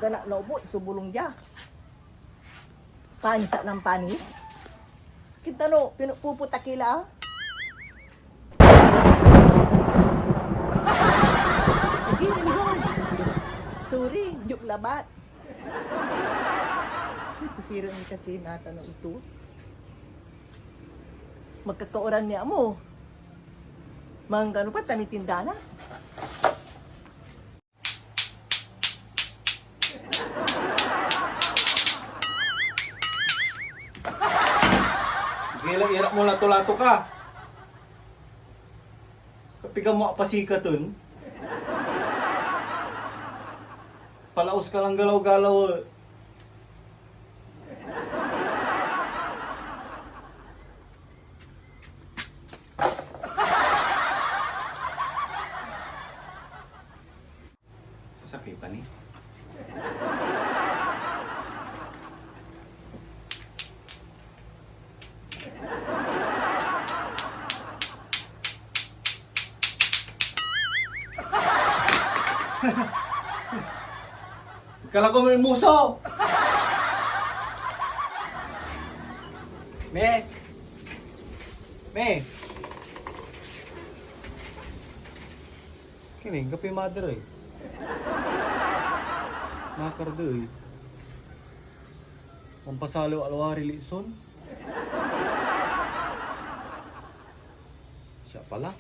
gana naubo, subulong dia. Pansa ng panis. Kita no, pinupuputa kila. Hindi, Lord. Sorry, juk labat. Ito siran ni kasi natanong ito. Magkakauran niya mo. Manggano pa, tanitinda na. Sige lang, irap mo lato-lato ka. Kapiga mo apasikaton. Palaos ka lang galaw-galaw. Sakit pa ni. Kala ko may muso! Me! Me! Kini, kape mother eh. Nakardo eh. Pampasalo alwari lison. Siya pala.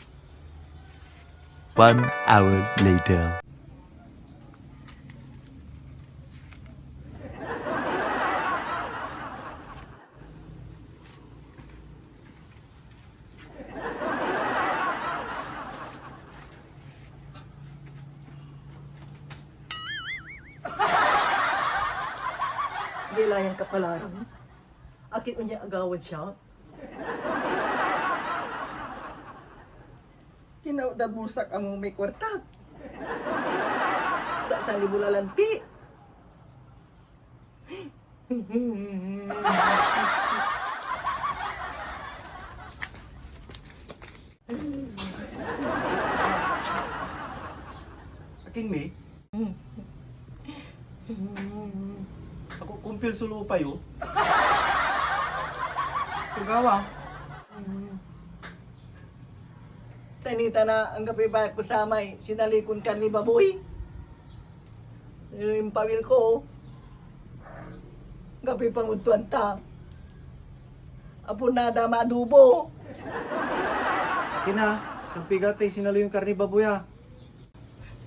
1 hour later. Gilayang kapalaran. Akit mo niya agawan siya. Kinaudagbusak ang may kwarta. Sa libulalampi. Aking me? Ako kumpil sulo pa yo. Tugawa. Tanita na ang gabi ba ko samay, sinalikon kan ni baboy. Yung pawil ko, gabi pangutuan ta. Apo nada madubo. Akin na, isang pigatay sinalo yung karni baboya.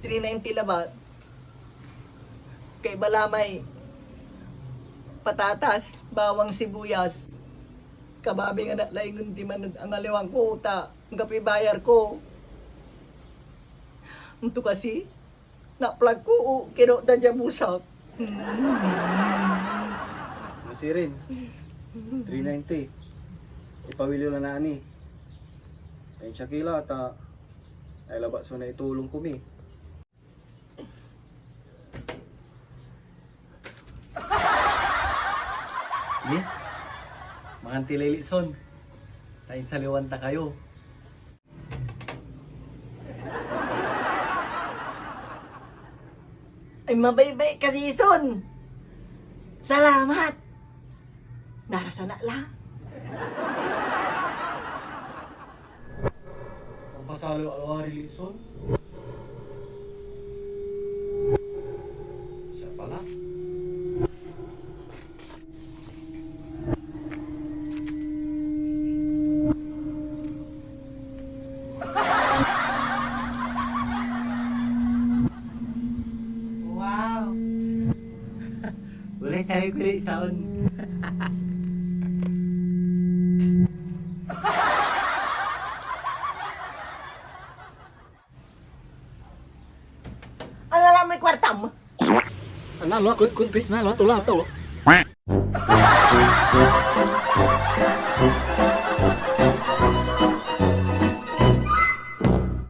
390 labat. Kay balamay, patatas, bawang sibuyas. Kababi nga na laingon di man ang aliwang ko, ta, ang kapi bayar ko. Ito kasi, na-plug ko, kino na dyan busak. Masirin. 390. Ipawili lang na ani. Ay siya kila ta ay labas so na itulong kumi. Ni? Mga tililison. Tayin sa liwanta kayo. Ay mabaybay kasi ison. Salamat. Narasana la. Pampasalo alwari lison. Siya pala. Wow! Boleh tayo kulit taon. Ang alam may kwartam. Ano lo, kun pis na lo, tulang to lo.